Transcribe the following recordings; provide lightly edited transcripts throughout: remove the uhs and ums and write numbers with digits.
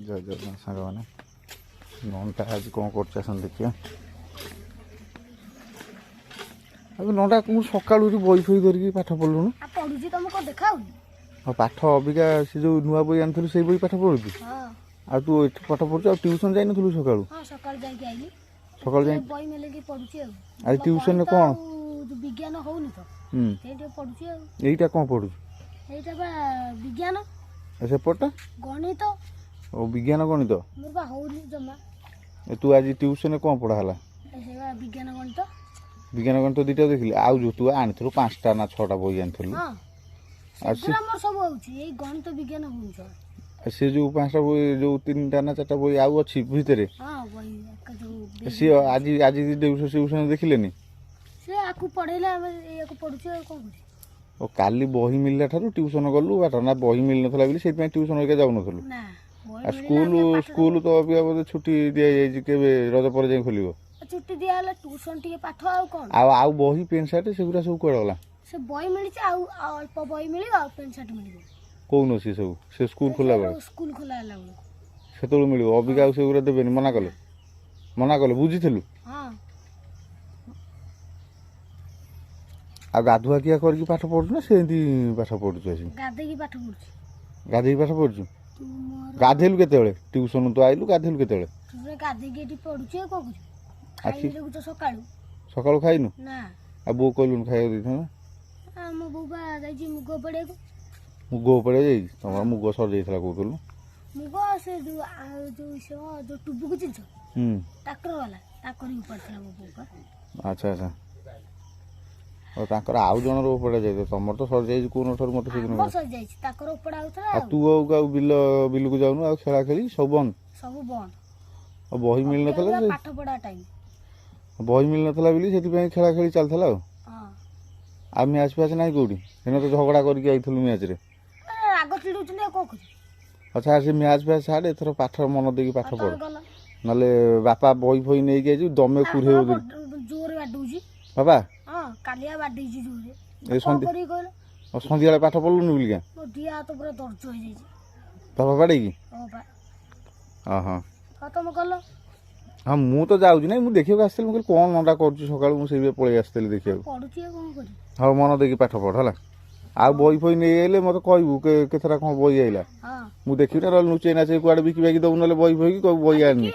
ଜୟ ଜଗନ୍ନାଥ ସାଙ୍ଗମାନେ। ନଅଟା ଆଜି କ'ଣ କରୁଛି ଆସନ୍ତୁ ଦେଖିବା। ଆଉ ନଅଟା ମୁଁ ସକାଳୁ ବହି ଫହି ଧରିକି ପାଠ ପଢ଼ିଲୁଣୁ। ପଢୁଛି ତମକୁ ଦେଖାଉନି। ଆଉ ପାଠ ଅବିକା ସେ ଯେଉଁ ନୂଆ ବହି ଆଣିଥିଲୁ ସେଇ ବହି ପାଠ ପଢ଼ୁଛୁ। ଆଉ ତୁ ଏଠି ପାଠ ପଢ଼ୁଛୁ। ଆଉ ଟ୍ୟୁସନ୍ ଯାଇନଥିଲୁ ସକାଳୁ? ସକାଳୁ ଯାଇକି ଆଇଲି। ସକାଳୁ ଯାଇ ବହି ମେଲେକି ପଢୁଛି ଆଉ। ଆଜି ଟ୍ୟୁସନରେ କ'ଣ? ବିଜ୍ଞାନ ହଉନି ତ ସେଇଠି ପଢୁଛି ଆଉ। ଏଇଟା କ'ଣ ପଢ଼ୁଛୁ? ଏଇଟା ବା ବିଜ୍ଞାନ। ସେପଟଟା ଗଣିତ। ଓ ବିଜ୍ଞାନ ଗଣିତ ମୋର ବା ହଉନି ଜମା। ତୁ ଆଜି ଟ୍ୟୁସନରେ କ'ଣ ପଢ଼ା ହେଲା? ସେଇବା ବିଜ୍ଞାନ ଗଣିତ। ବିଜ୍ଞାନ ଗଣିତ ଦୁଇଟା ଦେଖିଲି। ଆଉ ଯେଉଁ ତୁ ଆଣିଥିଲୁ 5ଟା ନା 6ଟା ବହି ଆଣିଥିଲୁ। ଆଉ ଆମର ସବୁ ହଉଛି ଏଇ ଗଣିତ ବିଜ୍ଞାନ ହଉଛି। ସେ ଯେଉଁ 5ଟା ବହି ଯେଉଁ 3ଟା ନା 4ଟା ବହି ଆଉ ଅଛି ଭିତରେ ସିଏ ଆଜି ଟ୍ୟୁସନ ଦେଖିଲେନି? ସେ ଆକୁ ପଢେଇଲେ ଆମେ ଏଇଆକୁ ପଢୁଛୁ ଆଉ କ'ଣ କରୁଛୁ। ଓ କାଲି ବହି ମିଳିଲା ଠାରୁ ଟ୍ୟୁସନ ଗଲୁ ବାଟ ନା? ବହି ମିଳିନଥିଲା ବୋଲି ସେଇଥିପାଇଁ ଟ୍ୟୁସନ ହେରିକା ଯାଉନଥିଲୁ? ଆଉ ସ୍କୁଲ ତ ଅବିକା ବୋଧେ ଛୁଟି ଦିଆଯାଇଛି। କେବେ ରଜ ପରେ ଯାଇ ଖୋଲିବ? ଛୁଟି ଦିଆହେଲା ଟ୍ୟୁସନ ଟିକେ ପାଠ ଆଉ କ'ଣ। ଆଉ ବହି ପେନ୍ ସାର୍ଟ ସେଗୁଡ଼ା ସବୁ କୁଆଡ଼େ ଗଲା? ସେ ବହି ମିଳିଛି ଆଉ ଅଳ୍ପ ବହି ମିଳିବ ଆଉ ପେନ୍ ସାର୍ଟ ମିଳିବ। କୋଉନ ସେ ସବୁ? ସେ ସ୍କୁଲ ଖୋଲା ବେଳେ? ସ୍କୁଲ ଖୋଲା ହେଲା ବେଳକୁ ସେତେବେଳେ ମିଳିବ। ଅବିକା ଆଉ ସେଗୁଡ଼ା ଦେବେନି? ମନା କଲେ ବୁଝିଥିଲୁ? ଆଉ ଗାଧୁଆ କିଆ କରିକି ପାଠ ପଢୁଛୁ ନା ସେମିତି ପାଠ ପଢୁଛୁ? ଆସିକି ଗାଧେଇକି ପାଠ ପଢୁଛି। ଗାଧେଇକି ପାଠ ପଢୁଛୁ? ଗାଧେଇଲୁ କେତେବେଳେ? ଟ୍ୟୁସନ ତୁ ଆଇଲୁ ଗାଧେଇଲୁ କେତେବେଳେ? ଗାଧେଇକି ଏଠି ପଢୁଛି ଆଉ କ'ଣ କରୁଛୁ। ଖାଇଲୁ ତ ସକାଳୁ ଖାଇନୁ? ନା। ଆଉ ବୋଉ କହିଲୁନି ଖାଇବାକୁ ଦେଇଥାନ୍ତା? ମୋ ବୋଉ ବା ଯାଇଛି ମୁଗ ପଡିବାକୁ। ମୁଗ ପଡିଆ ଯାଇଛି? ତମର ମୁଗ ସରିଯାଇଥିଲା କହୁଥିଲୁ। ମୁଗ ସେ ଯୋଉ ଟୁବୁକୁ ଚିନ୍ସ ଟ୍ରାକ୍ଟର ବାଲା ତାଙ୍କରି ଉପାଡ଼ିଥିଲା ମୋ ବୋଉ। ଆଚ୍ଛା ଆଚ୍ଛା। ଆଉ ତାଙ୍କର ଆଉ ଜଣର ଉପଡ଼ା ଯାଇଥିଲା। ତମର ତ ସରିଯାଇଛି କୋଉନ ଠାରୁ ମତେ ସେଦିନ ସରିଯାଇଛି। ତାଙ୍କର ଉପଡ଼ା ହଉଥିଲା। ଆଉ ତୁ ଆଉ ବିଲକୁ ଯାଉନୁ? ଆଉ ଖେଳା ଖେଳି ସବୁ ବନ୍ଦ? ସବୁ ବନ୍ଦ। ଆଉ ବହି ମିଳିନଥିଲା? ପାଠ ପଢା ଟାଇମ୍ ବହି ମିଳିନଥିଲା ବୋଲି ସେଥିପାଇଁ ଖେଳା ଖେଳି ଚାଲିଥିଲା। ଆଉ ମ୍ୟାଚ୍ ଫ୍ୟାଚ୍ ନାହିଁ କୋଉଠି? ସେଦିନ ତ ଝଗଡ଼ା କରିକି ଆଇଥିଲୁ ମ୍ୟାଚ୍ରେ। ରାଗ ଚିଡୁଛନ୍ତି ଆଉ କ'ଣ କରିବି। ଆଚ୍ଛା ସେ ମ୍ୟାଚ୍ ଫ୍ୟାଚ୍ ଛାଡ଼େ, ଏଥର ପାଠ ମନ ଦେଇକି ପାଠ ପଢ। ନହେଲେ ବାପା ବହି ଫହି ନେଇକି ଆଇଛୁ ଦମେ କୁରେଇବ ଜୋରେ ବାଡଉଛି ବାବା। କାଲିଆ ବାଡେଇଛି ଜୋରେ। ସନ୍ଧ୍ୟାବେଳେ ପାଠ ପଢିଲୁନି ବୋଲିକା ମୋ ଦିହ ହାତ ପୁରା ଦର୍ଜ ହେଇଯାଇଛି ବାପା ବାଡ଼େଇକି? ତମେ କଲ? ହଁ ମୁଁ ତ ଯାଉଛି ନାଇଁ, ମୁଁ ଦେଖିବାକୁ ଆସିଥିଲି। ମୁଁ କହିଲି କ'ଣ ନଣ୍ଡା କରୁଛି ସକାଳୁ, ମୁଁ ସେଇଥିପାଇଁ ପଳେଇ ଆସିଥିଲି ଦେଖିବାକୁ। ପଢୁଛି ଆଉ କ'ଣ କରିବି। ହଉ ମନ ଦେଇକି ପାଠ ପଢ ହେଲା। ଆଉ ବହି ଫହି ନେଇ ଆଇଲେ ମତେ କହିବୁ କେତେଟା କ'ଣ ବହି ଆଇଲା। ମୁଁ ଦେଖିବି ନା ରହିଲି ଲୁଚେଇ ନାଚେଇ କୁଆଡ଼େ ବିକି ବାକି ଦବୁ। ନହେଲେ ବହି ଫହି କହିବୁ ବହି ଆଣିନି।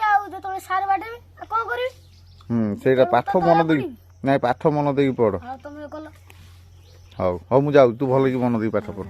ସେଇଟା ପାଠ ମନ ଦେଇକି ନାଇଁ, ପାଠ ମନ ଦେଇକି ପଢ। ହଉ ମୁଁ ଯାଉଛି, ତୁ ଭଲ କି ମନ ଦେଇକି ପାଠ ପଢ।